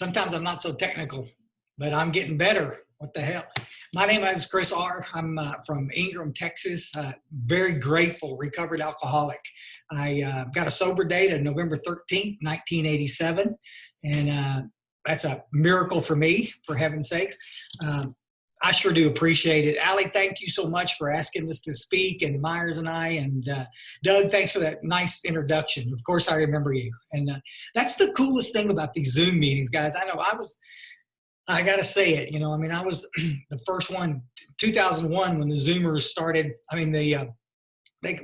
Sometimes I'm not so technical, but I'm getting better. What the hell? My name is Chris R. I'm from Ingram, Texas. Very grateful, recovered alcoholic. I got a sober date of November 13th, 1987. And that's a miracle for me, for heaven's sakes. I sure do appreciate it. Allie, thank you so much for asking us to speak, and Myers and I, and Doug, thanks for that nice introduction. Of course, I remember you. And that's the coolest thing about these Zoom meetings, guys. I know I got to say it, I was the first one, 2001, when the Zoomers started.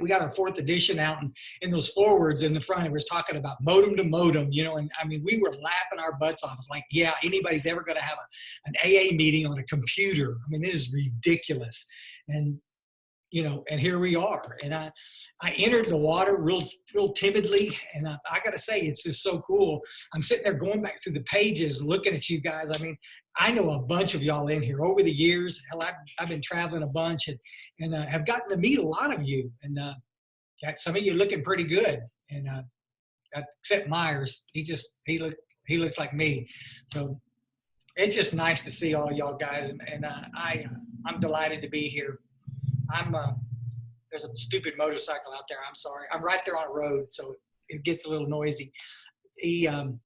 We got our fourth edition out, and in those forwards in the front, it was talking about modem to modem, and we were laughing our butts off. It's like, yeah, anybody's ever going to have an AA meeting on a computer. This is ridiculous. And, and here we are. And I entered the water real timidly. And I got to say, it's just so cool. I'm sitting there going back through the pages, looking at you guys. I know a bunch of y'all in here over the years. Hell, I've been traveling a bunch and have gotten to meet a lot of you. And got some of you looking pretty good. And except Myers, he looks like me. So it's just nice to see all of y'all guys. And I'm delighted to be here. There's a stupid motorcycle out there. I'm sorry. I'm right there on a road, so it gets a little noisy. The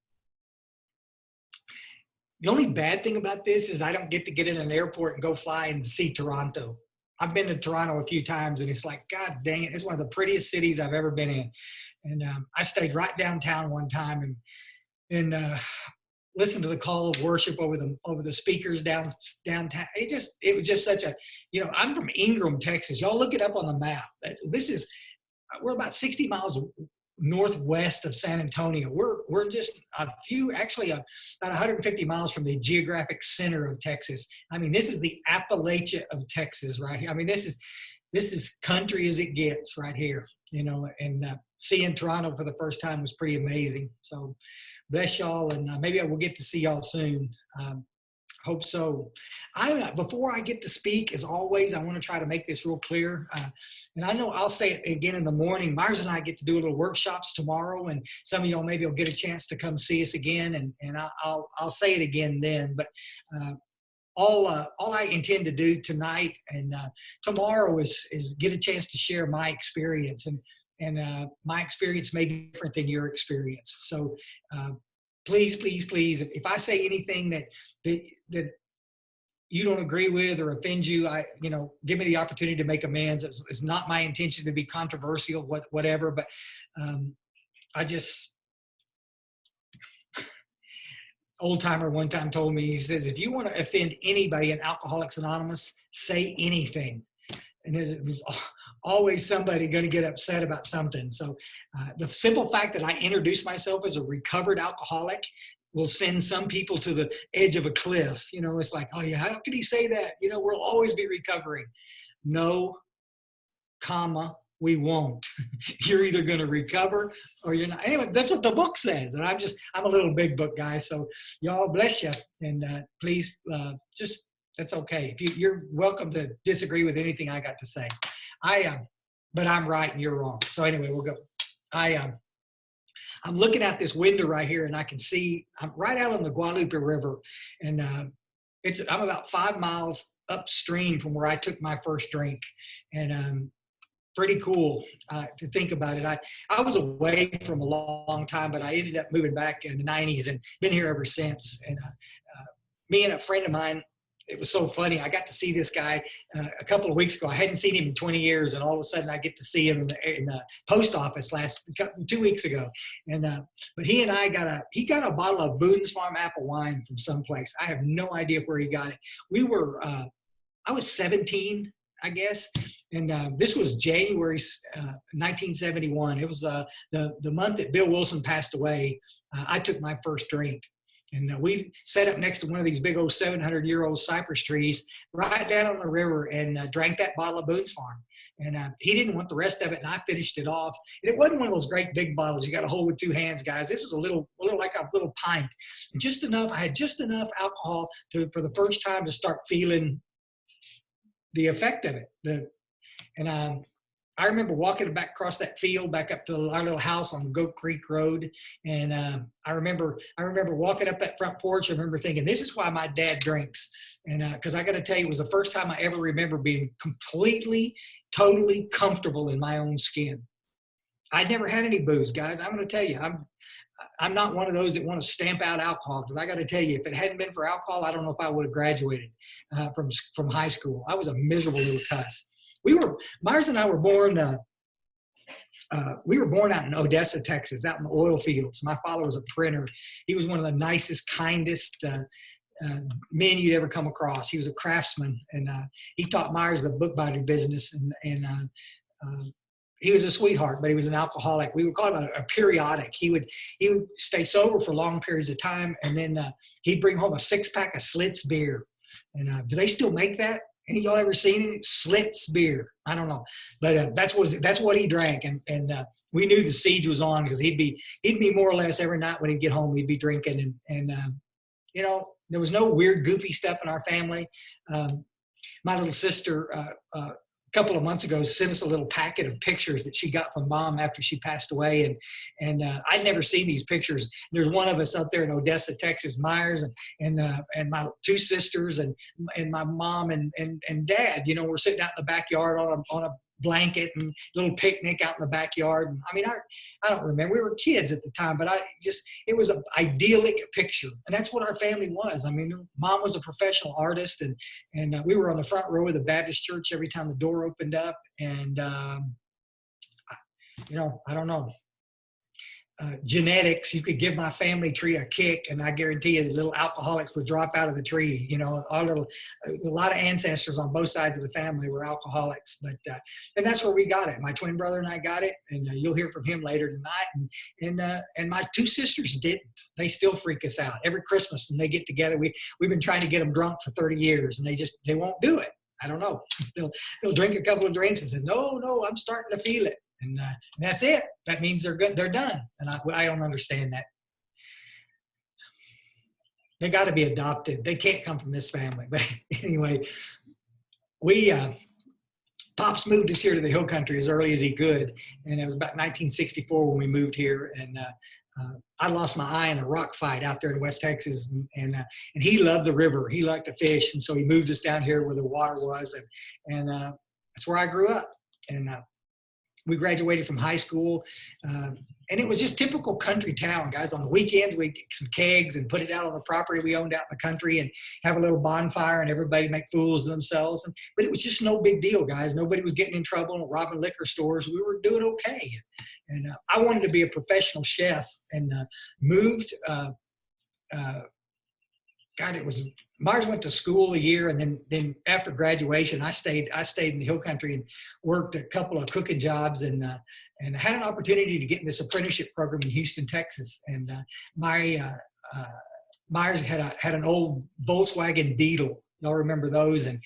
only bad thing about this is I don't get to get in an airport and go fly and see Toronto. I've been to Toronto a few times, and it's like, God dang it, it's one of the prettiest cities I've ever been in. And I stayed right downtown one time and listened to the call of worship over the speakers downtown. It was just such a, I'm from Ingram, Texas. Y'all look it up on the map. We're about 60 miles northwest of San Antonio. We're just about 150 miles from the geographic center of Texas. This is the Appalachia of Texas right here. This is country as it gets right here, and seeing Toronto for the first time was pretty amazing. So bless y'all, and maybe I will get to see y'all soon. Hope so. Before I get to speak, as always, I want to try to make this real clear. And I know I'll say it again in the morning. Myers and I get to do little workshops tomorrow, and some of y'all maybe will get a chance to come see us again, and I'll say it again then. But all I intend to do tonight and tomorrow is get a chance to share my experience, and my experience may be different than your experience. So please, if I say anything that you don't agree with or offends you, give me the opportunity to make amends. It's not my intention to be controversial, whatever, but old timer one time told me, he says, if you want to offend anybody in Alcoholics Anonymous, say anything. And it was always somebody going to get upset about something. So the simple fact that I introduce myself as a recovered alcoholic will send some people to the edge of a cliff. It's like, oh yeah, how could he say that? We'll always be recovering. No, we won't. You're either going to recover or you're not. Anyway, that's what the book says. And I'm a little big book guy. So y'all bless you. And please, that's okay. You're welcome to disagree with anything I got to say. But I'm right and you're wrong. So anyway, we'll go. I'm looking out this window right here, and I can see I'm right out on the Guadalupe River, and I'm about 5 miles upstream from where I took my first drink, and pretty cool to think about it. I was away from a long time, but I ended up moving back in the 90s and been here ever since. And me and a friend of mine, it was so funny. I got to see this guy a couple of weeks ago. I hadn't seen him in 20 years, and all of a sudden I get to see him in the post office 2 weeks ago. And but he and I got a bottle of Boone's Farm apple wine from someplace. I have no idea where he got it. I was 17, I guess, and this was January 1971. It was the month that Bill Wilson passed away. I took my first drink. And we sat up next to one of these big old 700-year-old cypress trees right down on the river and drank that bottle of Boone's Farm. And he didn't want the rest of it, and I finished it off. And it wasn't one of those great big bottles you got to hold with 2 hands, guys. This was a little like a little pint. And just enough. I had just enough alcohol for the first time to start feeling the effect of it. And I remember walking back across that field, back up to our little house on Goat Creek Road, and I remember walking up that front porch. I remember thinking, "This is why my dad drinks," and because I got to tell you, it was the first time I ever remember being completely, totally comfortable in my own skin. I'd never had any booze, guys. I'm going to tell you, I'm not one of those that want to stamp out alcohol, because I got to tell you, if it hadn't been for alcohol, I don't know if I would have graduated from high school. I was a miserable little cuss. Myers and I were born. We were born out in Odessa, Texas, out in the oil fields. My father was a printer. He was one of the nicest, kindest men you'd ever come across. He was a craftsman, and he taught Myers the bookbinding business, and he was a sweetheart, but he was an alcoholic. We would call him a periodic. He would stay sober for long periods of time, and then he'd bring home a 6-pack of Schlitz beer. And do they still make that? Any of y'all ever seen it? Schlitz beer. I don't know, but that's what he drank, and we knew the siege was on, because he'd be more or less every night when he'd get home, he'd be drinking, and you know, there was no weird, goofy stuff in our family. My little sister, a couple of months ago, sent us a little packet of pictures that she got from Mom after she passed away, and I'd never seen these pictures. There's one of us up there in Odessa, Texas, Myers, and my 2 sisters, and my mom and dad. You know, we're sitting out in the backyard on a blanket and little picnic out in the backyard. And I mean, I don't remember. We were kids at the time, but it was an idyllic picture. And that's what our family was. I mean, Mom was a professional artist, and we were on the front row of the Baptist church every time the door opened up. And, you know, I don't know. Genetics, you could give my family tree a kick, and I guarantee you the little alcoholics would drop out of the tree. You know, a lot of ancestors on both sides of the family were alcoholics, but and that's where we got it. My twin brother and I got it, and you'll hear from him later tonight. And my 2 sisters didn't. They still freak us out every Christmas when they get together. We've been trying to get them drunk for 30 years, and they won't do it. I don't know. They'll drink a couple of drinks and say, no, I'm starting to feel it. And that's it. That means they're good. They're done. And I don't understand that. They got to be adopted. They can't come from this family. But anyway, Pops moved us here to the Hill Country as early as he could. And it was about 1964 when we moved here. And I lost my eye in a rock fight out there in West Texas. And he loved the river. He liked to fish. And so he moved us down here where the water was. And that's where I grew up. And we graduated from high school, and it was just typical country town, guys. On the weekends, we'd get some kegs and put it out on the property we owned out in the country and have a little bonfire, and everybody make fools of themselves. But it was just no big deal, guys. Nobody was getting in trouble and robbing liquor stores. We were doing okay. And I wanted to be a professional chef, and moved. Myers went to school a year, and then after graduation, I stayed in the Hill Country and worked a couple of cooking jobs, and had an opportunity to get in this apprenticeship program in Houston, Texas. And Myers had an old Volkswagen Beetle. Y'all remember those? And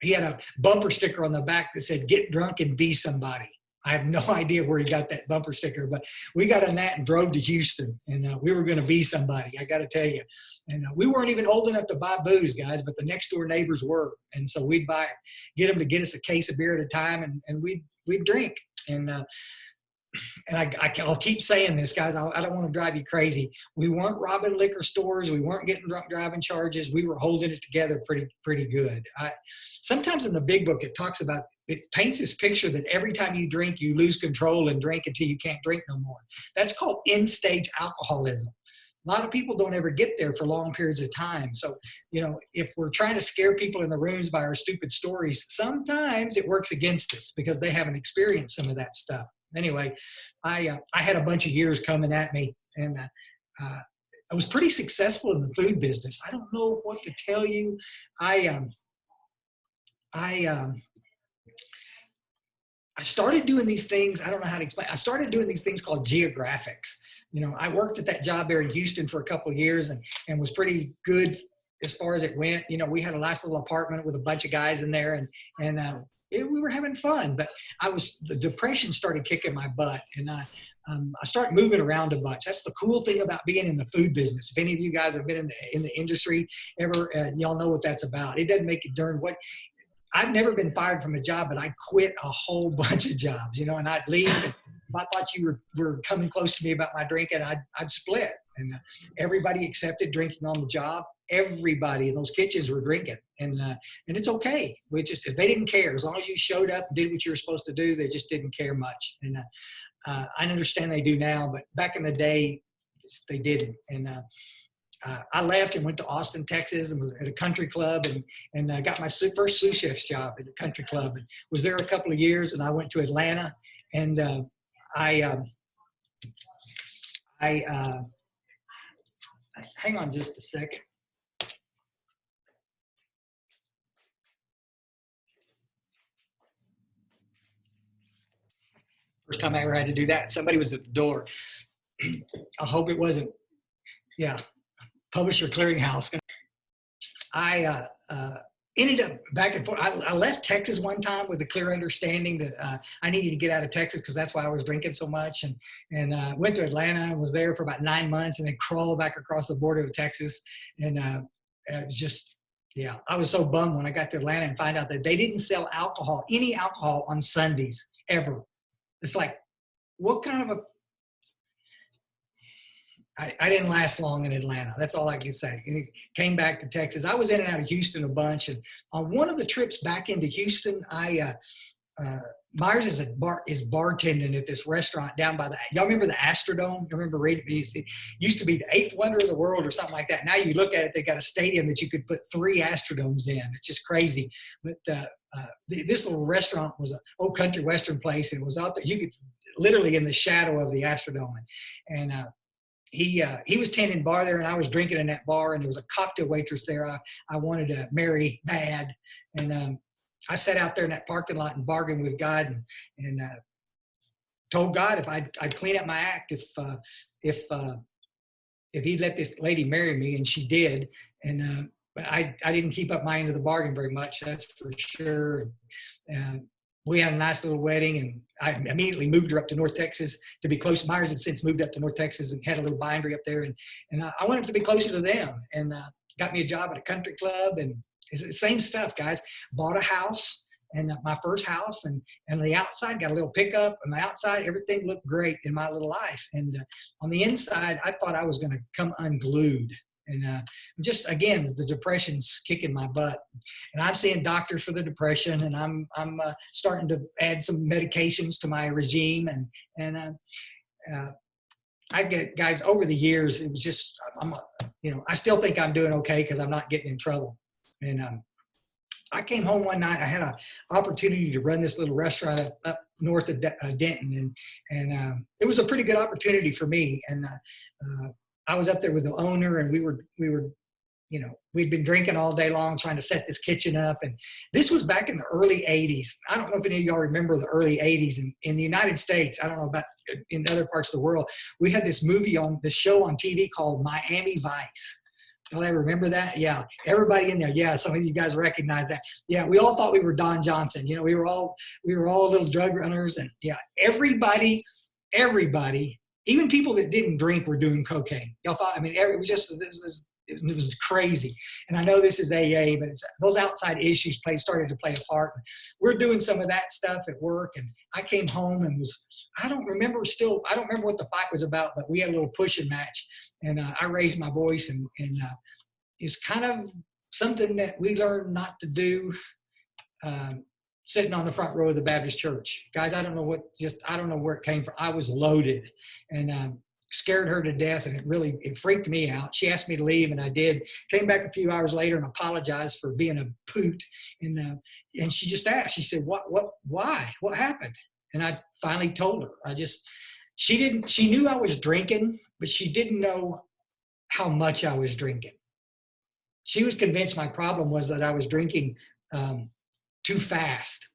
he had a bumper sticker on the back that said, "Get drunk and be somebody." I have no idea where he got that bumper sticker, but we got on that and drove to Houston, and we were going to be somebody, I got to tell you. And we weren't even old enough to buy booze, guys, but the next door neighbors were. And so we'd get them to get us a case of beer at a time, and we'd drink. And I'll keep saying this, guys. I don't want to drive you crazy. We weren't robbing liquor stores. We weren't getting drunk driving charges. We were holding it together pretty good. Sometimes in the big book, it paints this picture that every time you drink, you lose control and drink until you can't drink no more. That's called end-stage alcoholism. A lot of people don't ever get there for long periods of time. So, you know, if we're trying to scare people in the rooms by our stupid stories, sometimes it works against us because they haven't experienced some of that stuff. Anyway, I had a bunch of years coming at me, and I was pretty successful in the food business. I don't know what to tell you. I started doing these things. I don't know how to explain. I started doing these things called geographics. You know, I worked at that job there in Houston for a couple of years, and was pretty good as far as it went. You know, we had a nice little apartment with a bunch of guys in there, and we were having fun. But the depression started kicking my butt, and I started moving around a bunch. That's the cool thing about being in the food business. If any of you guys have been in the industry ever, y'all know what that's about. It doesn't make it darn what. I've never been fired from a job, but I quit a whole bunch of jobs, you know, and I'd leave. And if I thought you were coming close to me about my drinking, I'd split. And everybody accepted drinking on the job. Everybody in those kitchens were drinking, and it's okay. We just, they didn't care as long as you showed up and did what you were supposed to do. They just didn't care much. And I understand they do now, but back in the day, they didn't. And I left and went to Austin, Texas, and was at a country club, and got my first sous chef's job at a country club, and was there a couple of years. And I went to Atlanta, and hang on just a sec. First time I ever had to do that. Somebody was at the door. I hope it wasn't, yeah, Publisher Clearinghouse. I ended up back and forth. I left Texas one time with a clear understanding that I needed to get out of Texas because that's why I was drinking so much. And went to Atlanta and was there for about 9 months, and then crawled back across the border of Texas. And it was just, yeah, I was so bummed when I got to Atlanta and find out that they didn't sell alcohol, any alcohol on Sundays ever. It's like, what kind of a, I didn't last long in Atlanta. That's all I can say. And came back to Texas. I was in and out of Houston a bunch. And on one of the trips back into Houston, Myers is bartending at this restaurant down by y'all remember the Astrodome? You remember reading it? Used to be the 8th wonder of the world or something like that. Now you look at it, they got a stadium that you could put 3 Astrodomes in. It's just crazy. But this little restaurant was an old country western place. And it was out there. You could literally in the shadow of the Astrodome. And he was tending bar there, and I was drinking in that bar, and there was a cocktail waitress there I wanted to marry bad. And I sat out there in that parking lot and bargained with God, and told God if I'd clean up my act if he'd let this lady marry me, and she did. And but I didn't keep up my end of the bargain very much, that's for sure. We had a nice little wedding, and I immediately moved her up to North Texas to be close. Myers had since moved up to North Texas and had a little bindery up there, and I wanted to be closer to them, and got me a job at a country club. And it's the same stuff, guys. Bought a house, and my first house, and the outside got a little pickup, and the outside everything looked great in my little life, and on the inside I thought I was going to come unglued. And just again, the depression's kicking my butt, and I'm seeing doctors for the depression, and I'm starting to add some medications to my regime, and I get, guys, over the years, it was just, I still think I'm doing okay because I'm not getting in trouble. And I came home one night. I had an opportunity to run this little restaurant up north of Denton, and it was a pretty good opportunity for me. And I was up there with the owner, and we were, we'd been drinking all day long trying to set this kitchen up. And this was back in the early 80s. I don't know if any of y'all remember the early 80s in the United States. I don't know about in other parts of the world. We had this show on TV called Miami Vice. Y'all ever remember that? Yeah. Everybody in there. Yeah. Some of you guys recognize that. Yeah. We all thought we were Don Johnson. We were all little drug runners, and yeah, everybody, even people that didn't drink were doing cocaine. Y'all thought, it was just, it was crazy. And I know this is AA, but those outside issues started to play a part. We're doing some of that stuff at work, and I came home and I don't remember what the fight was about, but we had a little pushing match, and I raised my voice, and it's kind of something that we learned not to do. Sitting on the front row of the Baptist church. Guys, I don't know where it came from. I was loaded, and scared her to death, and it freaked me out. She asked me to leave, and I did. Came back a few hours later and apologized for being a poot. And she just asked, she said, why? What happened? And I finally told her. She knew I was drinking, but she didn't know how much I was drinking. She was convinced my problem was that I was drinking too fast.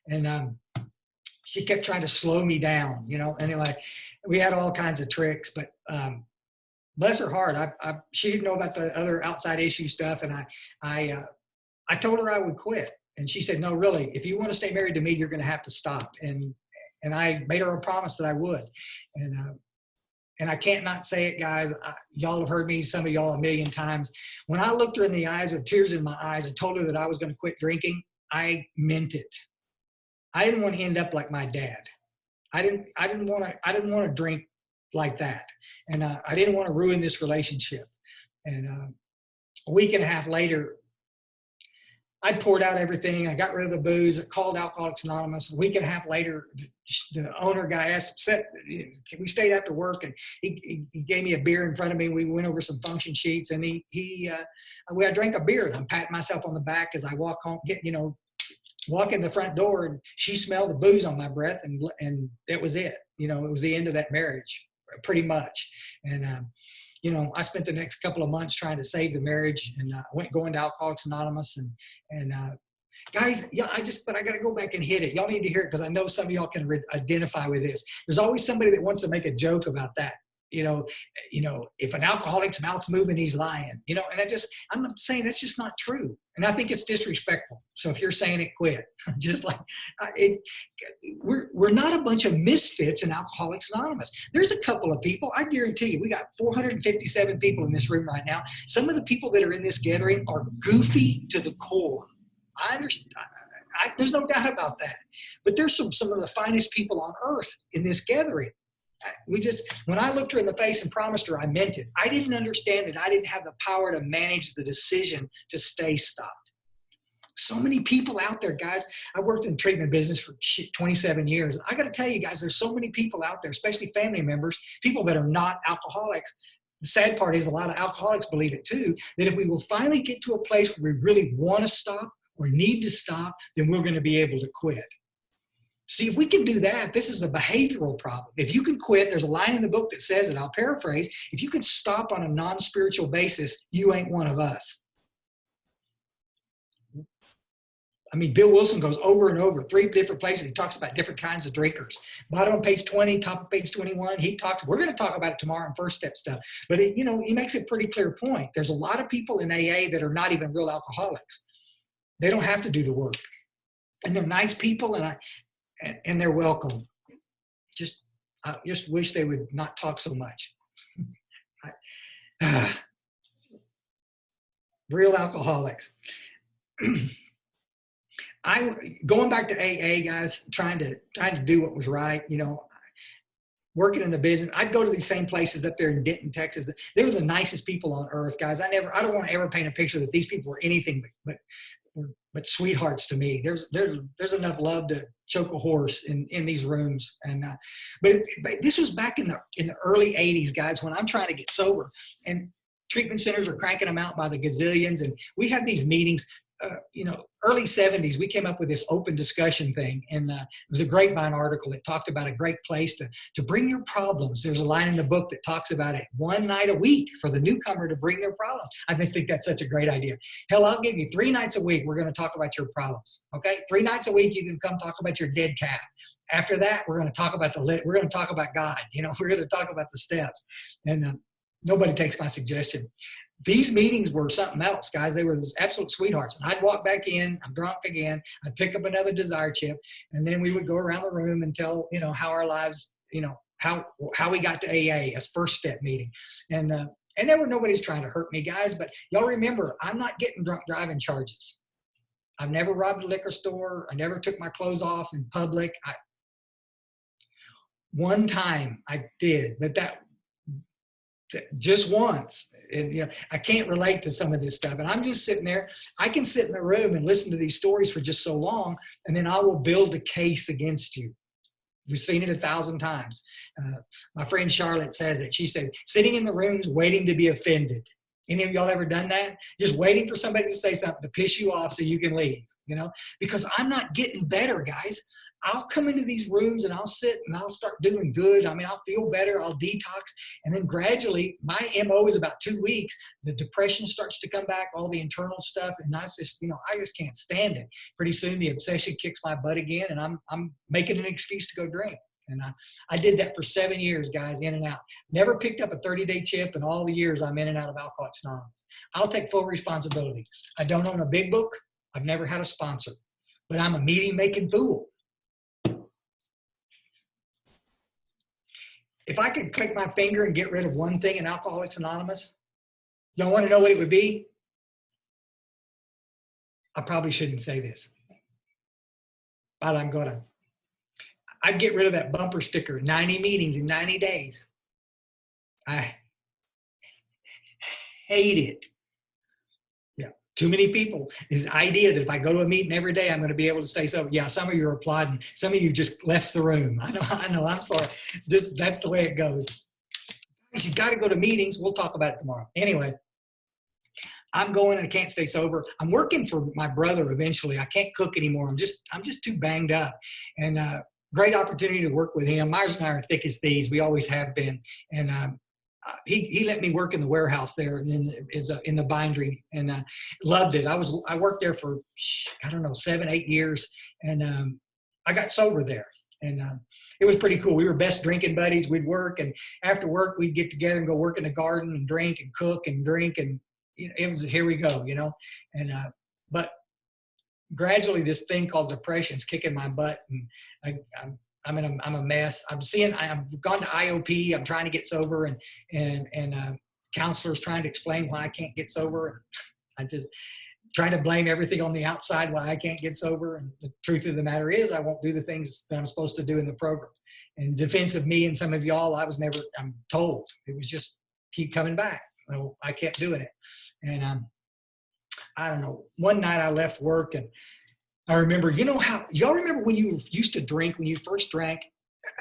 And she kept trying to slow me down, Anyway, we had all kinds of tricks, but bless her heart, she didn't know about the other outside issue stuff, and I told her I would quit, and she said, no, really, if you want to stay married to me, you're going to have to stop. And I made her a promise that I would, and I can't not say it, guys. Y'all have heard me, some of y'all, a million times. When I looked her in the eyes with tears in my eyes and told her that I was going to quit drinking, I meant it. I didn't want to end up like my dad. I didn't want to drink like that. And I didn't want to ruin this relationship. And a week and a half later, I poured out everything. I got rid of the booze. I called Alcoholics Anonymous. A week and a half later, the owner guy asked, we stayed after work, and he gave me a beer in front of me. We went over some function sheets, and I drank a beer, and I'm patting myself on the back as I walk home, walk in the front door, and she smelled the booze on my breath, and that was it. It was the end of that marriage, pretty much. And I spent the next couple of months trying to save the marriage, and going to Alcoholics Anonymous, and guys, yeah, but I got to go back and hit it. Y'all need to hear it, because I know some of y'all can identify with this. There's always somebody that wants to make a joke about that. If an alcoholic's mouth's moving, he's lying, and I'm not saying that's just not true. And I think it's disrespectful. So if you're saying it, quit. Just like we're not a bunch of misfits in Alcoholics Anonymous. There's a couple of people, I guarantee you, we got 457 people in this room right now. Some of the people that are in this gathering are goofy to the core. I understand. There's no doubt about that. But there's some of the finest people on earth in this gathering. When I looked her in the face and promised her, I meant it. I didn't understand that I didn't have the power to manage the decision to stay stopped. So many people out there, guys. I worked in the treatment business for 27 years. I got to tell you guys, there's so many people out there, especially family members, people that are not alcoholics. The sad part is a lot of alcoholics believe it too, that if we will finally get to a place where we really want to stop or need to stop, then we're going to be able to quit. See, if we can do that, this is a behavioral problem. If you can quit, there's a line in the book that says it, I'll paraphrase, if you can stop on a non-spiritual basis, you ain't one of us. I mean, Bill Wilson goes over and over, 3 different places. He talks about different kinds of drinkers. Bottom of page 20, top of page 21, we're going to talk about it tomorrow in First Step stuff. But, he makes a pretty clear point. There's a lot of people in AA that are not even real alcoholics. They don't have to do the work. And they're nice people, and they're welcome. I just wish they would not talk so much. Real alcoholics. Going back to AA, guys, trying to do what was right, working in the business. I'd go to these same places up there in Denton, Texas. They were the nicest people on earth, guys. I don't want to ever paint a picture that these people were anything but sweethearts to me. There's enough love to choke a horse in these rooms. And but this was back in the early 80s, guys, when I'm trying to get sober, and treatment centers are cranking them out by the gazillions. And we had these meetings, early 70s, we came up with this open discussion thing. And it was a Grapevine article that talked about a great place to bring your problems. There's a line in the book that talks about it, 1 night a week for the newcomer to bring their problems. I think that's such a great idea. Hell, I'll give you 3 nights a week. We're going to talk about your problems. Okay. 3 nights a week, you can come talk about your dead cat. After that, we're going to talk about we're going to talk about God. We're going to talk about the steps. And nobody takes my suggestion. These meetings were something else, guys. They were absolute sweethearts. And I'd walk back in, I'm drunk again, I'd pick up another desire chip, and then we would go around the room and tell, how our lives, how we got to AA as First Step meeting. And nobody's trying to hurt me, guys, but y'all remember, I'm not getting drunk driving charges. I've never robbed a liquor store. I never took my clothes off in public. One time I did, but that just once. And I can't relate to some of this stuff. And I'm just sitting there. I can sit in the room and listen to these stories for just so long, and then I will build a case against you. You've seen it 1,000 times. My friend Charlotte says it. She said, sitting in the rooms waiting to be offended. Any of y'all ever done that? Just waiting for somebody to say something to piss you off so you can leave, because I'm not getting better, guys. I'll come into these rooms and I'll sit and I'll start doing good. I mean, I'll feel better. I'll detox. And then gradually, my MO is about 2 weeks. The depression starts to come back, all the internal stuff. And I just can't stand it. Pretty soon the obsession kicks my butt again, and I'm making an excuse to go drink. And I did that for 7 years, guys, in and out. Never picked up a 30-day chip in all the years I'm in and out of Alcoholics Anonymous. I'll take full responsibility. I don't own a big book. I've never had a sponsor. But I'm a meeting-making fool. If I could click my finger and get rid of one thing in Alcoholics Anonymous, y'all want to know what it would be? I probably shouldn't say this. but I'd get rid of that bumper sticker, 90 meetings in 90 days. I hate it. Yeah. Too many people. This idea that if I go to a meeting every day, I'm going to be able to stay sober. Yeah, some of you are applauding. Some of you just left the room. I know, I'm sorry. That's the way it goes. You got to go to meetings. We'll talk about it tomorrow. Anyway, I'm going and I can't stay sober. I'm working for my brother eventually. I can't cook anymore. I'm just too banged up. And great opportunity to work with him. Myers and I are thick as thieves. We always have been. And he let me work in the warehouse there in the bindery, and loved it. I worked there for, I don't know, 7-8 years, and I got sober there. And it was pretty cool. We were best drinking buddies. We'd work, and after work, we'd get together and go work in the garden and drink and cook and drink. And it was, here we go, you know. And but gradually, this thing called depression is kicking my butt, and I'm a mess. I've gone to IOP. I'm trying to get sober, and counselors trying to explain why I can't get sober. I just trying to blame everything on the outside why I can't get sober. And the truth of the matter is I won't do the things that I'm supposed to do in the program. In defense of me and some of y'all, I'm told. It was just keep coming back. Well, I kept doing it. And I don't know, one night I left work, and I remember, y'all remember when you used to drink, when you first drank,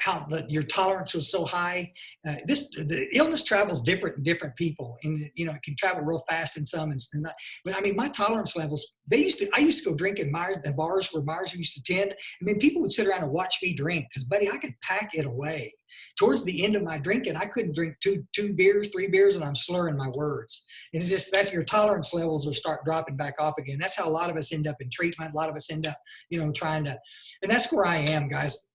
how your tolerance was so high? The illness travels different in different people, and it can travel real fast in some and not. But I mean, my tolerance levels. I used to go drink in bars where Myers used to attend. I mean, people would sit around and watch me drink because, buddy, I could pack it away. Towards the end of my drinking, I couldn't drink two beers, 3 beers, and I'm slurring my words. And it's just that your tolerance levels will start dropping back off again. That's how a lot of us end up in treatment. A lot of us end up, trying to, and that's where I am, guys.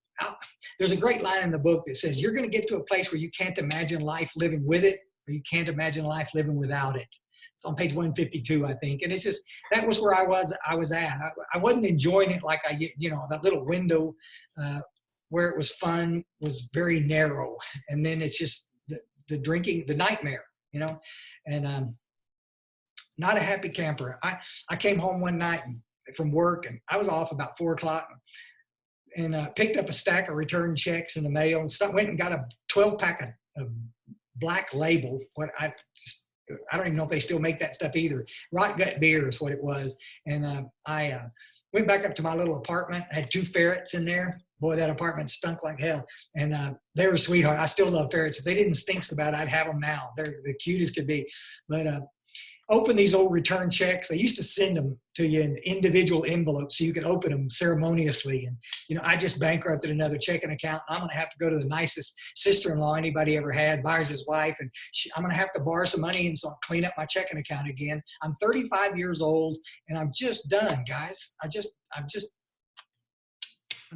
There's a great line in the book that says, you're going to get to a place where you can't imagine life living with it, or you can't imagine life living without it. It's on page 152, I think. And it's just, that was where I was at. I wasn't enjoying it like that little window where it was fun was very narrow. And then it's just the drinking, the nightmare, and not a happy camper. I came home one night from work, and I was off about 4 o'clock. And picked up a stack of return checks in the mail, and went and got a 12-pack of Black Label. I don't even know if they still make that stuff either. Rot gut beer is what it was. And I went back up to my little apartment. I had 2 ferrets in there. Boy, that apartment stunk like hell. And they were sweethearts. I still love ferrets. If they didn't stink so bad, I'd have them now. They're the cutest could be. But open these old return checks. They used to send them to you in individual envelopes so you could open them ceremoniously. And, I just bankrupted another checking account. I'm going to have to go to the nicest sister-in-law anybody ever had, Myers' wife. And I'm going to have to borrow some money and so I'll clean up my checking account again. I'm 35 years old and I'm just done, guys. I'm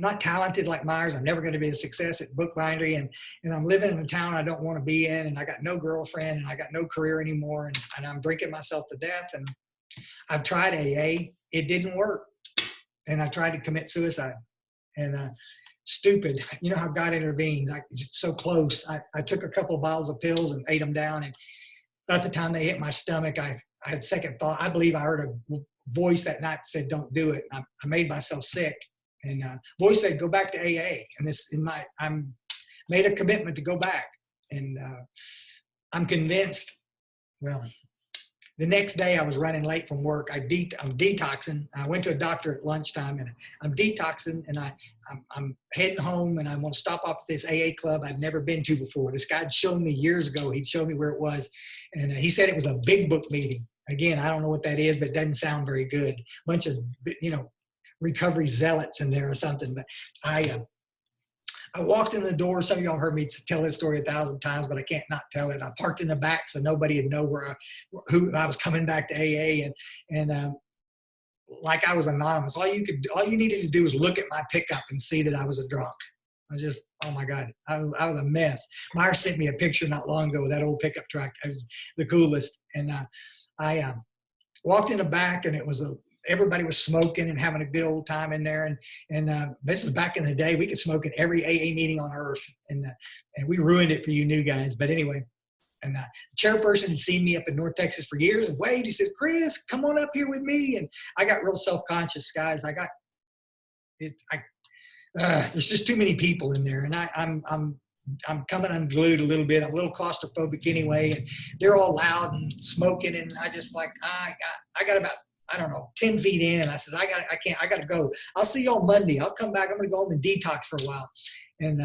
not talented like Myers. I'm never going to be a success at bookbindery, and I'm living in a town I don't want to be in, and I got no girlfriend, and I got no career anymore, and I'm drinking myself to death. And I've tried AA. It didn't work. And I tried to commit suicide. And stupid. You know how God intervenes. It's so close. I took a couple of bottles of pills and ate them down, and about the time they hit my stomach, I had second thought. I believe I heard a voice that night that said, "Don't do it." I made myself sick. And voice said, "Go back to AA." And I'm made a commitment to go back. And I'm convinced. Well, the next day I was running late from work. I'm detoxing. I went to a doctor at lunchtime, and I'm detoxing, and I'm heading home, and I'm going to stop off at this AA club I'd never been to before. This guy had shown me years ago. He'd showed me where it was, and he said it was a big book meeting. Again, I don't know what that is, but it doesn't sound very good. Bunch of recovery zealots in there or something. But I walked in the door. Some of y'all heard me tell this story 1,000 times, but I can't not tell it. I parked in the back so nobody would know who I was coming back to AA, and like I was anonymous. All you needed to do was look at my pickup and see that I was a drunk. Oh my God, I was a mess. Myers sent me a picture not long ago with that old pickup truck. It was the coolest. And I walked in the back, and everybody was smoking and having a good old time in there. And this was back in the day. We could smoke at every AA meeting on earth. And we ruined it for you new guys. But anyway, and the chairperson had seen me up in North Texas for years. And Wade, he said, "Chris, come on up here with me." And I got real self-conscious, guys. there's just too many people in there, and I'm coming unglued a little bit. I'm a little claustrophobic anyway, and they're all loud and smoking, and I just like I got about, I don't know, 10 feet in, and I says I got to go. I'll see you on Monday. I'll come back. I'm going to go home and detox for a while, and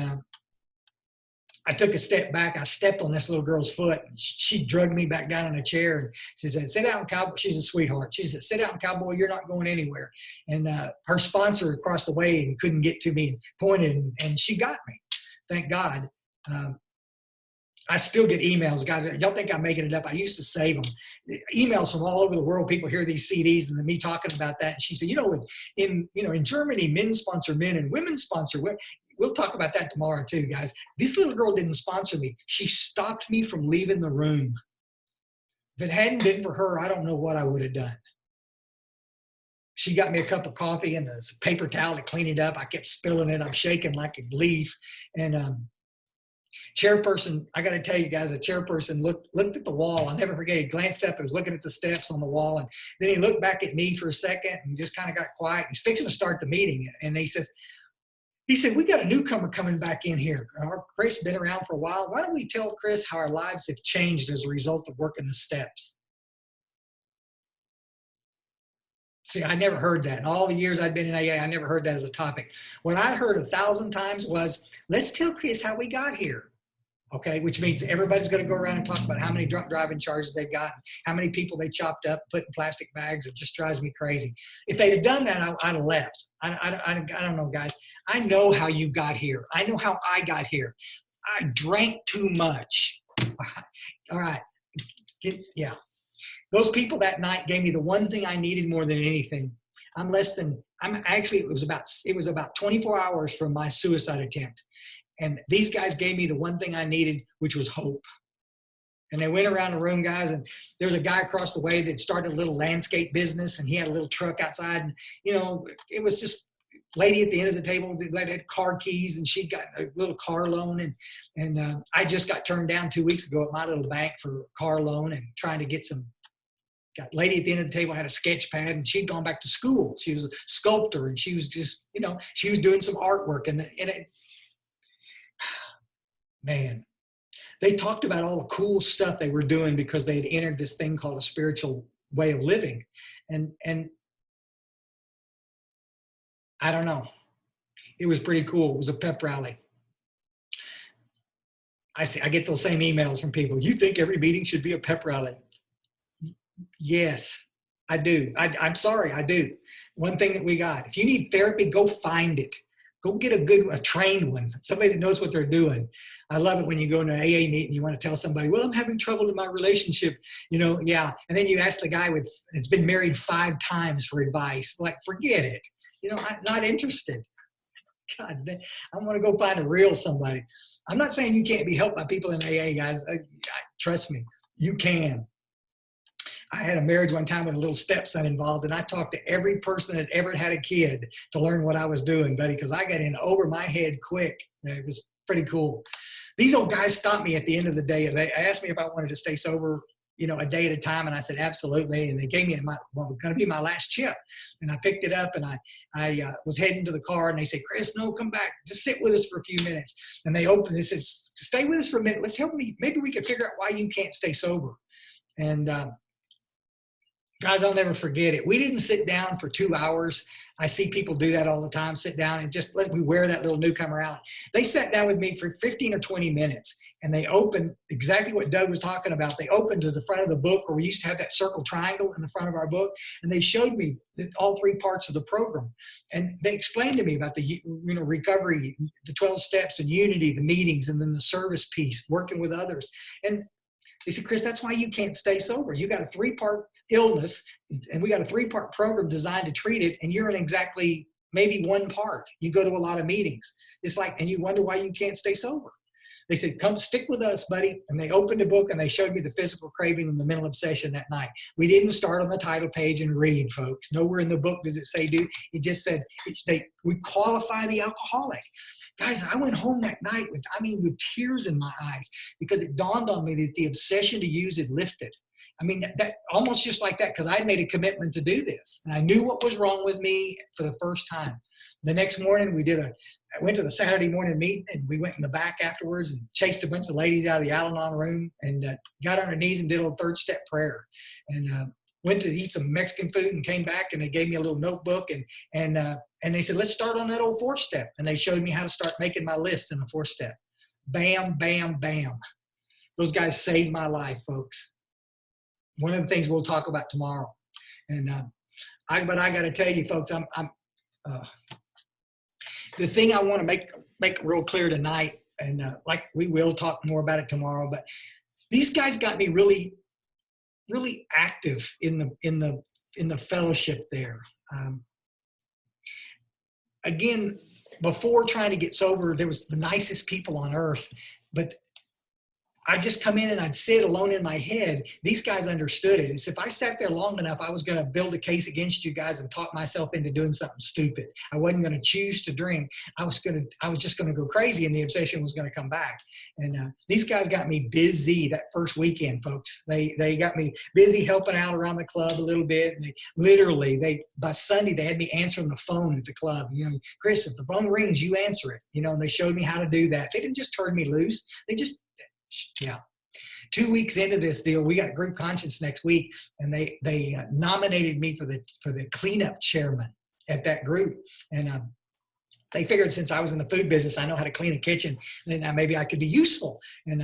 I took a step back. I stepped on this little girl's foot. She drugged me back down in a chair, and she said, "Sit down, cowboy." She's a sweetheart. She said, "Sit down, cowboy. You're not going anywhere." And her sponsor across the way and couldn't get to me and pointed, and she got me. Thank God. I still get emails, guys. Y'all think I'm making it up? I used to save them. Emails from all over the world. People hear these CDs and then me talking about that. And she said, in Germany, men sponsor men and women sponsor women. We'll talk about that tomorrow too, guys. This little girl didn't sponsor me. She stopped me from leaving the room. If it hadn't been for her, I don't know what I would have done. She got me a cup of coffee and a paper towel to clean it up. I kept spilling it. I'm shaking like a leaf. And chairperson, I got to tell you guys, the chairperson looked at the wall. I'll never forget. He glanced up and was looking at the steps on the wall. And then he looked back at me for a second and just kind of got quiet. He's fixing to start the meeting. And he said, "We got a newcomer coming back in here. Chris been around for a while. Why don't we tell Chris how our lives have changed as a result of working the steps?" See, I never heard that. In all the years I'd been in AA, I never heard that as a topic. What I heard 1,000 times was, "Let's tell Chris how we got here." Okay, which means everybody's going to go around and talk about how many drunk driving charges they've got, how many people they chopped up, put in plastic bags. It just drives me crazy. If they'd have done that, I'd have left. I don't know, guys. I know how you got here. I know how I got here. I drank too much. All right. Yeah. Those people that night gave me the one thing I needed more than anything. It was about 24 hours from my suicide attempt. And these guys gave me the one thing I needed, which was hope. And they went around the room, guys, and there was a guy across the way that started a little landscape business, and he had a little truck outside. And, it was just lady at the end of the table that had car keys, and she got a little car loan. And I just got turned down 2 weeks ago at my little bank for a car loan and trying to get some. Got lady at the end of the table had a sketch pad, and she'd gone back to school. She was a sculptor, and she was just, she was doing some artwork. Man, they talked about all the cool stuff they were doing because they had entered this thing called a spiritual way of living. And I don't know. It was pretty cool. It was a pep rally. I get those same emails from people. "You think every meeting should be a pep rally?" Yes, I do. I'm sorry, I do. One thing that we got, if you need therapy, go find it. Go get a trained one, somebody that knows what they're doing. I love it when you go into an AA meeting and you want to tell somebody, "Well, I'm having trouble in my relationship." Yeah. And then you ask the guy that's been married 5 times for advice. Like, forget it. I'm not interested. God, I want to go find a real somebody. I'm not saying you can't be helped by people in AA, guys. Trust me, you can. I had a marriage one time with a little stepson involved, and I talked to every person that ever had a kid to learn what I was doing, buddy, because I got in over my head quick. It was pretty cool. These old guys stopped me at the end of the day. They asked me if I wanted to stay sober, a day at a time, and I said, absolutely. And they gave me what was going to be my last chip. And I picked it up, and I was heading to the car, and they said, "Chris, no, come back. Just sit with us for a few minutes." And they said, "Stay with us for a minute. Let's help me. Maybe we could figure out why you can't stay sober." And guys, I'll never forget it. We didn't sit down for 2 hours. I see people do that all the time, sit down and just let me wear that little newcomer out. They sat down with me for 15 or 20 minutes, and they opened exactly what Doug was talking about. They opened to the front of the book where we used to have that circle triangle in the front of our book, and they showed me all 3 parts of the program. And they explained to me about the recovery, the 12 steps and unity, the meetings, and then the service piece, working with others. And they said, "Chris, that's why you can't stay sober. You got a 3-part illness, and we got a 3-part program designed to treat it, and you're in exactly maybe 1 part. You go to a lot of meetings. It's like, and you wonder why you can't stay sober." They said, "Come stick with us, buddy." And they opened the book, and they showed me the physical craving and the mental obsession that night. We didn't start on the title page and read, folks. Nowhere in the book does it say it just said we qualify the alcoholic. Guys, I went home that night with tears in my eyes, because it dawned on me that the obsession to use had lifted. I mean, that almost just like that, because I made a commitment to do this. And I knew what was wrong with me for the first time. The next morning, I went to the Saturday morning meeting, and we went in the back afterwards and chased a bunch of ladies out of the Al-Anon room and got on our knees and did a little third step prayer. And went to eat some Mexican food and came back, and they gave me a little notebook and they said, let's start on that old 4th step. And they showed me how to start making my list in the 4th step. Bam, bam, bam. Those guys saved my life, folks. One of the things we'll talk about tomorrow. And but I got to tell you, folks, the thing I want to make real clear tonight, and like we will talk more about it tomorrow, but these guys got me really, really active in the fellowship there. Again, before trying to get sober, there was the nicest people on earth, but I'd just come in and I'd sit alone in my head. These guys understood it. It's if I sat there long enough, I was going to build a case against you guys and talk myself into doing something stupid. I wasn't going to choose to drink. I was just going to go crazy, and the obsession was going to come back. And these guys got me busy that first weekend, folks. They got me busy helping out around the club a little bit. And by Sunday, they had me answering the phone at the club. You know, Chris, if the phone rings, you answer it. You know, and they showed me how to do that. They didn't just turn me loose. Yeah. 2 weeks into this deal, we got group conscience next week, and they nominated me for the cleanup chairman at that group. And they figured since I was in the food business, I know how to clean a kitchen, then maybe I could be useful. And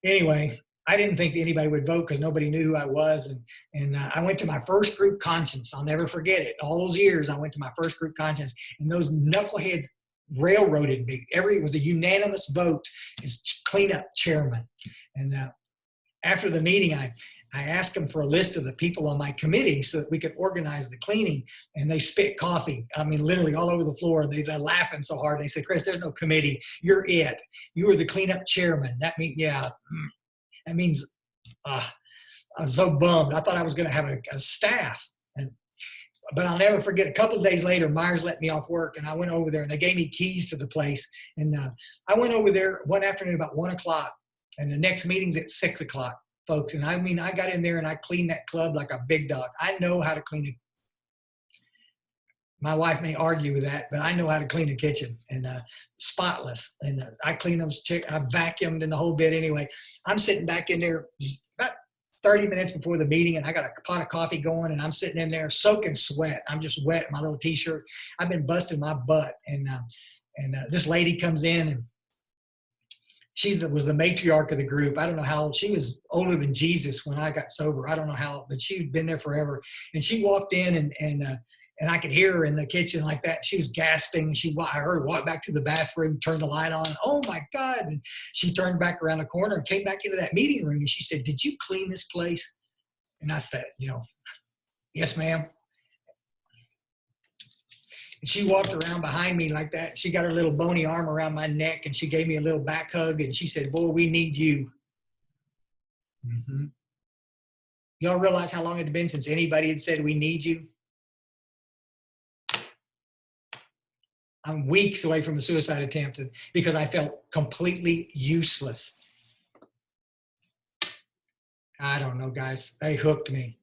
anyway, I didn't think that anybody would vote because nobody knew who I was. And I went to my first group conscience. I'll never forget it. All those years, I went to my first group conscience, and those knuckleheads railroaded me. It was a unanimous vote as cleanup chairman. And after the meeting, I asked them for a list of the people on my committee so that we could organize the cleaning. And they spit coffee. I mean, literally all over the floor. They're laughing so hard. They said, Chris, there's no committee. You're it. You are the cleanup chairman. That means, that means I was so bummed. I thought I was going to have a staff. But I'll never forget, a couple of days later, Myers let me off work, and I went over there, and they gave me keys to the place. And I went over there one afternoon about 1 o'clock, and the next meeting's at 6 o'clock, folks. And I mean, I got in there, and I cleaned that club like a big dog. I know how to clean it. My wife may argue with that, but I know how to clean a kitchen, and spotless. And I cleaned those I vacuumed and the whole bit anyway. I'm sitting back in there about 30 minutes before the meeting, and I got a pot of coffee going, and I'm sitting in there soaking sweat. I'm just wet in my little t-shirt. I've been busting my butt. And this lady comes in, and was the matriarch of the group. I don't know how old. She was older than Jesus when I got sober. I don't know how, but she'd been there forever. And she walked in, and I could hear her in the kitchen like that. She was gasping, and I heard her walk back to the bathroom, turn the light on. Oh my God. And she turned back around the corner and came back into that meeting room. And she said, did you clean this place? And I said, yes, ma'am. And she walked around behind me like that. She got her little bony arm around my neck, and she gave me a little back hug, and she said, boy, we need you. Mm-hmm. Y'all realize how long it had been since anybody had said we need you? I'm weeks away from a suicide attempt because I felt completely useless. I don't know, guys. They hooked me.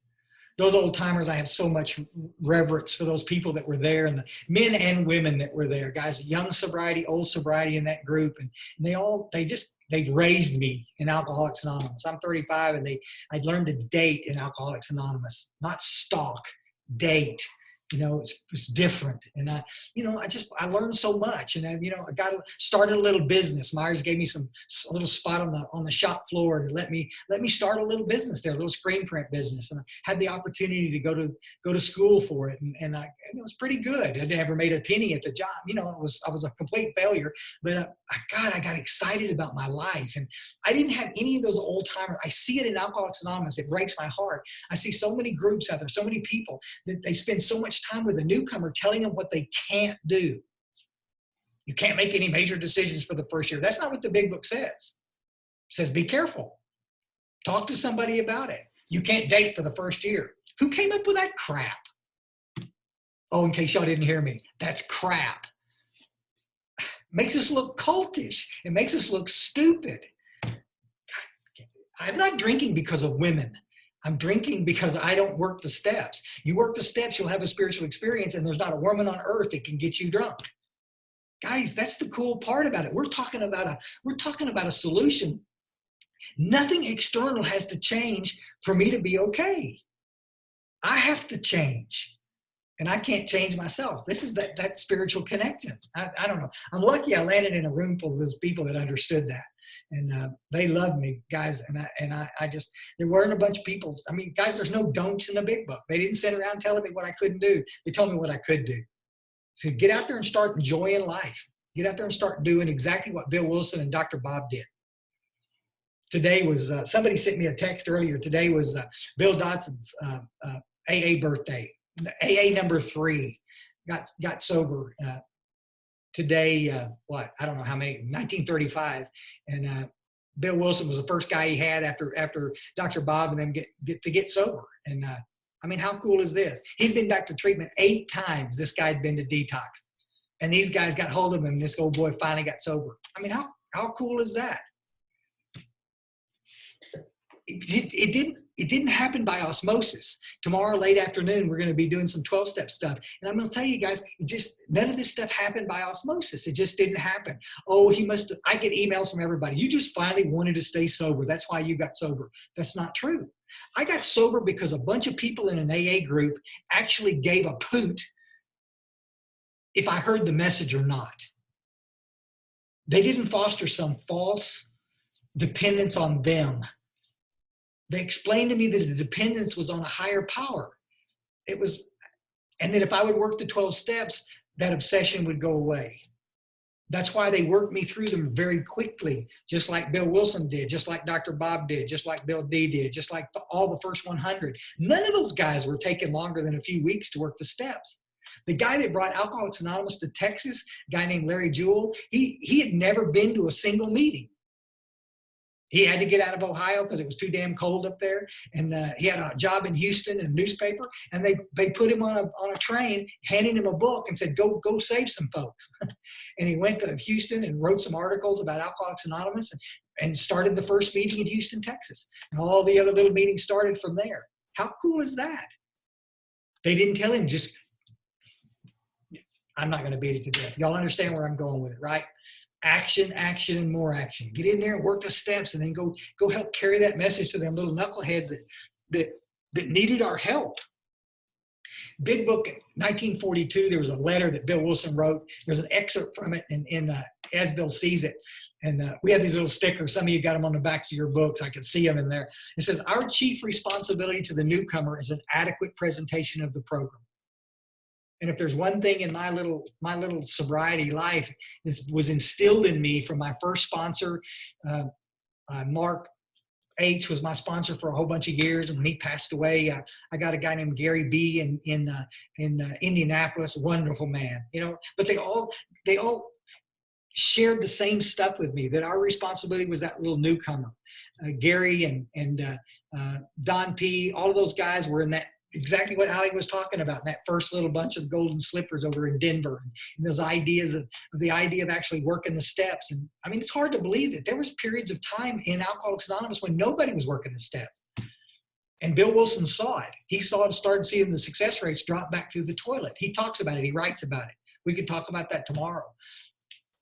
Those old timers, I have so much reverence for those people that were there, and the men and women that were there, guys, young sobriety, old sobriety in that group. And they raised me in Alcoholics Anonymous. I'm 35, and I'd learned to date in Alcoholics Anonymous, not stalk, date. It's different. And I learned so much, and I started a little business. Myers gave me a little spot on the shop floor and let me start a little business there, a little screen print business. And I had the opportunity to go to school for it. And it was pretty good. I never made a penny at the job. I was a complete failure, but I got excited about my life. And I didn't have any of those old timers. I see it in Alcoholics Anonymous. It breaks my heart. I see so many groups out there, so many people that they spend so much time with a newcomer telling them what they can't do. You can't make any major decisions for the first year. That's not what the big book says. It says, be careful. Talk to somebody about it. You can't date for the first year. Who came up with that crap? Oh, in case y'all didn't hear me, that's crap. Makes us look cultish. It makes us look stupid. I'm not drinking because of women. I'm drinking because I don't work the steps. You work the steps, you'll have a spiritual experience, and there's not a woman on earth that can get you drunk. Guys, that's the cool part about it. We're talking about a solution. Nothing external has to change for me to be okay. I have to change. And I can't change myself. This is that spiritual connection. I don't know. I'm lucky I landed in a room full of those people that understood that. And they loved me, guys. And I just, there weren't a bunch of people. I mean, guys, there's no don'ts in the big book. They didn't sit around telling me what I couldn't do. They told me what I could do. So get out there and start enjoying life. Get out there and start doing exactly what Bill Wilson and Dr. Bob did. Today was, somebody sent me a text earlier. Today was Bill Dotson's AA birthday. AA number 3 got sober today. I don't know how many, 1935. And Bill Wilson was the first guy he had after Dr. Bob and them get sober. And I mean, how cool is this? He'd been back to treatment 8 times. This guy had been to detox, and these guys got hold of him. And this old boy finally got sober. I mean, how cool is that? It didn't happen by osmosis. Tomorrow, late afternoon, we're going to be doing some 12-step stuff. And I'm going to tell you guys, none of this stuff happened by osmosis. It just didn't happen. Oh, I get emails from everybody. You just finally wanted to stay sober. That's why you got sober. That's not true. I got sober because a bunch of people in an AA group actually gave a poot if I heard the message or not. They didn't foster some false dependence on them. They explained to me that the dependence was on a higher power. And that if I would work the 12 steps, that obsession would go away. That's why they worked me through them very quickly, just like Bill Wilson did, just like Dr. Bob did, just like Bill D did, just like all the first 100. None of those guys were taking longer than a few weeks to work the steps. The guy that brought Alcoholics Anonymous to Texas, a guy named Larry Jewell, he had never been to a single meeting. He had to get out of Ohio because it was too damn cold up there. And he had a job in Houston in a newspaper. And they put him on a train, handing him a book and said, go save some folks. And he went to Houston and wrote some articles about Alcoholics Anonymous and started the first meeting in Houston, Texas. And all the other little meetings started from there. How cool is that? They didn't tell him I'm not going to beat it to death. Y'all understand where I'm going with it, right? Action, action, and more action. Get in there and work the steps, and then go help carry that message to them little knuckleheads that needed our help. Big Book, 1942, there was a letter that Bill Wilson wrote. There's an excerpt from it As Bill Sees It. And we had these little stickers. Some of you got them on the backs of your books. I could see them in there. It says, our chief responsibility to the newcomer is an adequate presentation of the program. And if there's one thing in my little sobriety life that was instilled in me from my first sponsor, Mark H was my sponsor for a whole bunch of years. And when he passed away, I got a guy named Gary B in Indianapolis, wonderful man, but they all shared the same stuff with me, that our responsibility was that little newcomer. Gary and Don P, all of those guys were in that, exactly what Ali was talking about, that first little bunch of golden slippers over in Denver, and those ideas of the idea of actually working the steps. And I mean, it's hard to believe that there was periods of time in Alcoholics Anonymous when nobody was working the steps. And Bill Wilson saw it. He saw it, started seeing the success rates drop back through the toilet. He talks about it. He writes about it. We could talk about that tomorrow.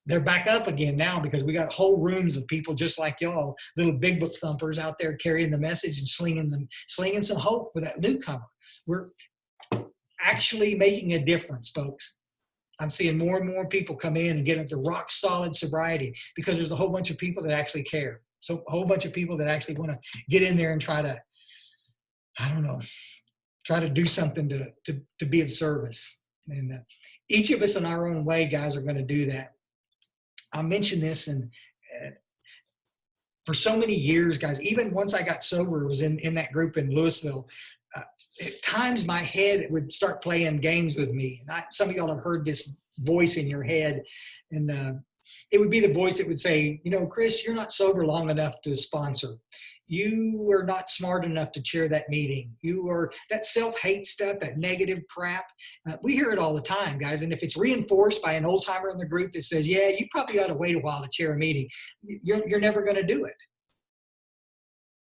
They're back up again now because we got whole rooms of people just like y'all, little big book thumpers out there carrying the message and slinging some hope for that newcomer. We're actually making a difference, folks. I'm seeing more and more people come in and get into rock solid sobriety because there's a whole bunch of people that actually care. So a whole bunch of people that actually want to get in there and try to, try to do something to be of service. And each of us in our own way, guys, are going to do that. I'll mention this, and for so many years, guys, even once I got sober, was in that group in Louisville, at times my head would start playing games with me. And some of y'all have heard this voice in your head, and it would be the voice that would say, Chris, you're not sober long enough to sponsor. You are not smart enough to chair that meeting. You are that self-hate stuff, that negative crap. We hear it all the time, guys. And if it's reinforced by an old timer in the group that says, yeah, you probably ought to wait a while to chair a meeting, you're never going to do it.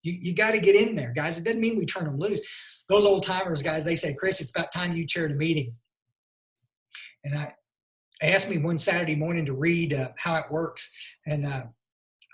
You got to get in there, guys. It doesn't mean we turn them loose. Those old timers, guys, they say, Chris, it's about time you chaired a meeting. And I asked me one Saturday morning to read how it works. And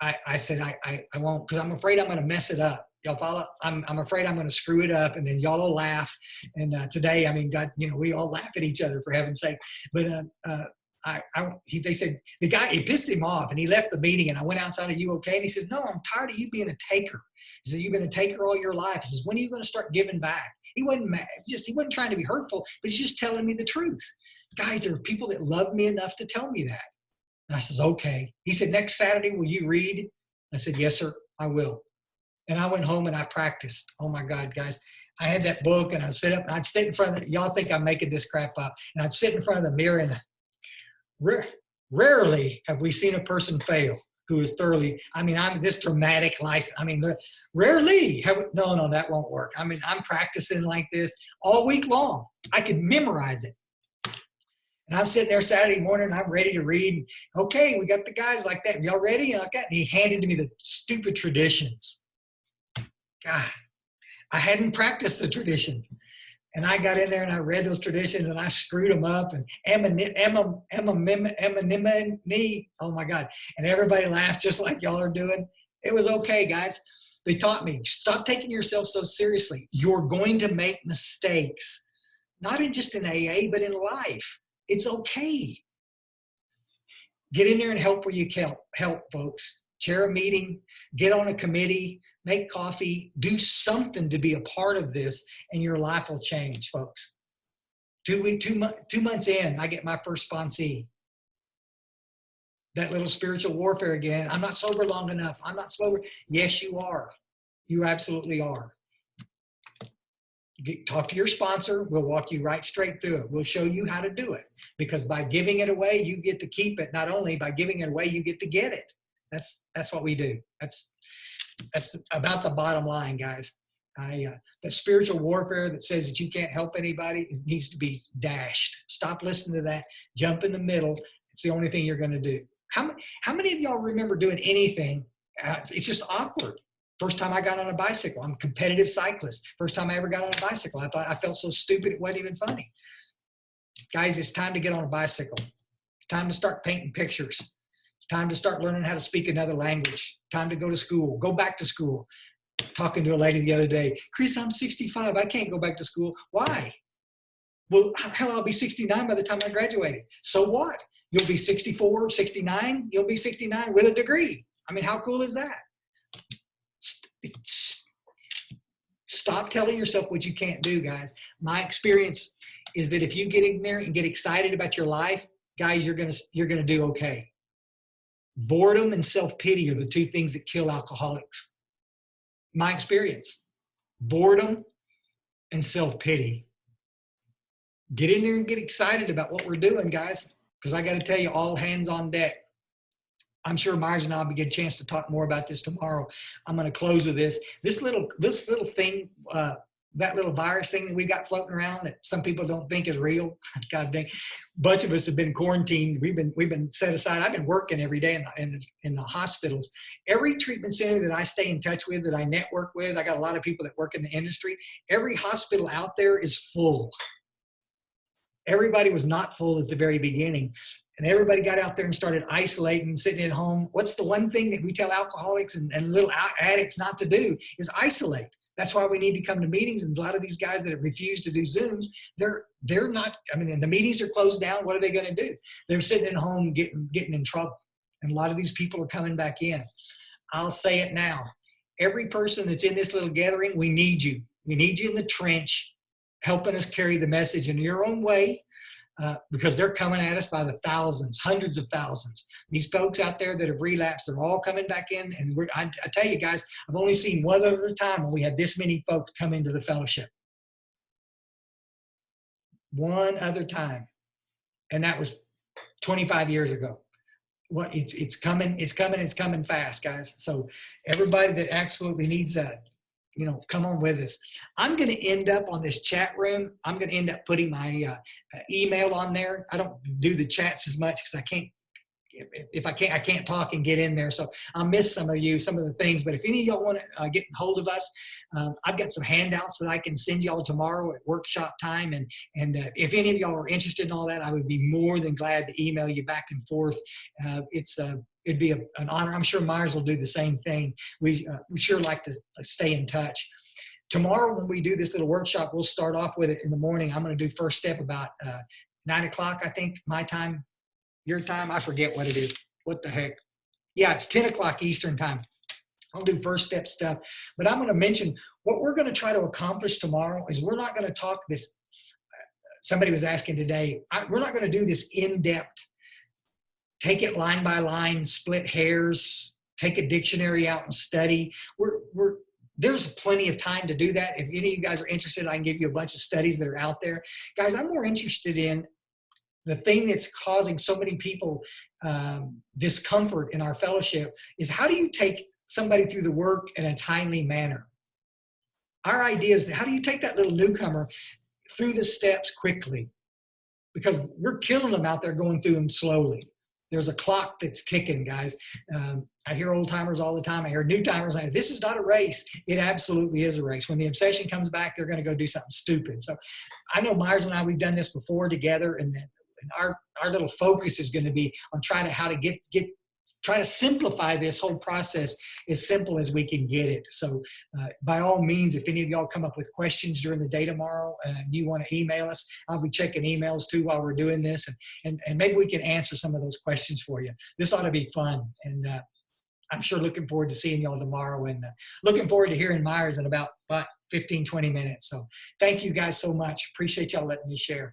I said, I won't, because I'm afraid I'm going to mess it up. Y'all follow? I'm afraid I'm going to screw it up, and then y'all will laugh. And today, I mean, God, we all laugh at each other, for heaven's sake. But they said, the guy, it pissed him off, and he left the meeting, and I went outside, are you okay? And he says, no, I'm tired of you being a taker. He said, you've been a taker all your life. He says, when are you going to start giving back? He wasn't mad, he wasn't trying to be hurtful, but he's just telling me the truth. Guys, there are people that love me enough to tell me that. And I says, okay. He said, next Saturday, will you read? I said, yes, sir, I will. And I went home and I practiced. Oh my God, guys. I had that book and I'd sit up and I'd sit in front of it. Y'all think I'm making this crap up. And I'd sit in front of the mirror, and rarely have we seen a person fail who is thoroughly, I'm this dramatic license. Rarely have we, no, that won't work. I'm practicing like this all week long. I could memorize it. And I'm sitting there Saturday morning, and I'm ready to read. Okay, we got the guys like that. Y'all ready? And he handed me the stupid traditions. God, I hadn't practiced the traditions. And I got in there and I read those traditions and I screwed them up. And oh my God. And everybody laughed just like y'all are doing. It was okay, guys. They taught me, stop taking yourself so seriously. You're going to make mistakes, not just in AA, but in life. It's okay. Get in there and help where you can help, folks. Chair a meeting, get on a committee, make coffee, do something to be a part of this, and your life will change, folks. 2 months in, I get my first sponsee. That little spiritual warfare again. I'm not sober long enough. I'm not sober. Yes, you are. You absolutely are. Talk to your sponsor. We'll walk you right straight through it. We'll show you how to do it. Because by giving it away, you get to keep it. Not only by giving it away, you get to get it. That's what we do. That's about the bottom line, guys. The spiritual warfare that says that you can't help anybody, it needs to be dashed. Stop listening to that. Jump in the middle. It's the only thing you're going to do. How many of y'all remember doing anything? It's just awkward. First time I got on a bicycle, I'm a competitive cyclist. First time I ever got on a bicycle, I felt so stupid it wasn't even funny. Guys, it's time to get on a bicycle. It's time to start painting pictures. It's time to start learning how to speak another language. Time to go to school, go back to school. Talking to a lady the other day, Chris, I'm 65. I can't go back to school. Why? Well, hell, I'll be 69 by the time I graduated. So what? You'll be 64, 69. You'll be 69 with a degree. How cool is that? Stop telling yourself what you can't do, guys. My experience is that if you get in there and get excited about your life, guys, you're gonna do okay. Boredom and self-pity are the two things that kill alcoholics. My experience, boredom and self-pity. Get in there and get excited about what we're doing, guys, because I got to tell you, all hands on deck. I'm sure Myers and I will get a chance to talk more about this tomorrow. I'm going to close with this. This little thing, that little virus thing that we got floating around that some people don't think is real. God dang, a bunch of us have been quarantined. We've been set aside. I've been working every day in the hospitals. Every treatment center that I stay in touch with, that I network with, I got a lot of people that work in the industry. Every hospital out there is full. Everybody was not full at the very beginning. And everybody got out there and started isolating, sitting at home. What's the one thing that we tell alcoholics and little addicts not to do is isolate. That's why we need to come to meetings. And a lot of these guys that have refused to do Zooms, they're not, the meetings are closed down. What are they going to do? They're sitting at home getting in trouble. And a lot of these people are coming back in. I'll say it now. Every person that's in this little gathering, we need you. We need you in the trench, helping us carry the message in your own way. Because they're coming at us by the thousands, hundreds of thousands. These folks out there that have relapsed, they're all coming back in. And I tell you guys, I've only seen one other time when we had this many folks come into the fellowship. One other time. And that was 25 years ago. Well, it's coming fast, guys. So everybody that absolutely needs that, come on with us. I'm going to end up on this chat room. I'm going to end up putting my email on there. I don't do the chats as much because I can't if I can't talk and get in there. So I'll miss some of you, some of the things. But if any of y'all want to get hold of us, I've got some handouts that I can send y'all tomorrow at workshop time. And if any of y'all are interested in all that, I would be more than glad to email you back and forth. It'd be an honor. I'm sure Myers will do the same thing. We sure like to stay in touch. Tomorrow, when we do this little workshop, we'll start off with it in the morning. I'm going to do first step about 9 o'clock, I think, my time, your time. I forget what it is. What the heck? Yeah, it's 10 o'clock Eastern time. I'll do first step stuff. But I'm going to mention what we're going to try to accomplish tomorrow is we're not going to talk this. Somebody was asking today, we're not going to do this in-depth, take it line by line, split hairs, take a dictionary out and study. There's plenty of time to do that. If any of you guys are interested, I can give you a bunch of studies that are out there. Guys, I'm more interested in the thing that's causing so many people discomfort in our fellowship is how do you take somebody through the work in a timely manner? Our idea is how do you take that little newcomer through the steps quickly? Because we're killing them out there going through them slowly. There's a clock that's ticking, guys. I hear old timers all the time. I hear new timers say, this is not a race. It absolutely is a race. When the obsession comes back, they're going to go do something stupid. So I know Myers and I, we've done this before together, and our little focus is going to be on trying to try to simplify this whole process as simple as we can get it. So by all means, if any of y'all come up with questions during the day tomorrow and you want to email us, I'll be checking emails too while we're doing this. And maybe we can answer some of those questions for you. This ought to be fun. And I'm sure looking forward to seeing y'all tomorrow and looking forward to hearing Myers in about 15, 20 minutes. So thank you guys so much. Appreciate y'all letting me share.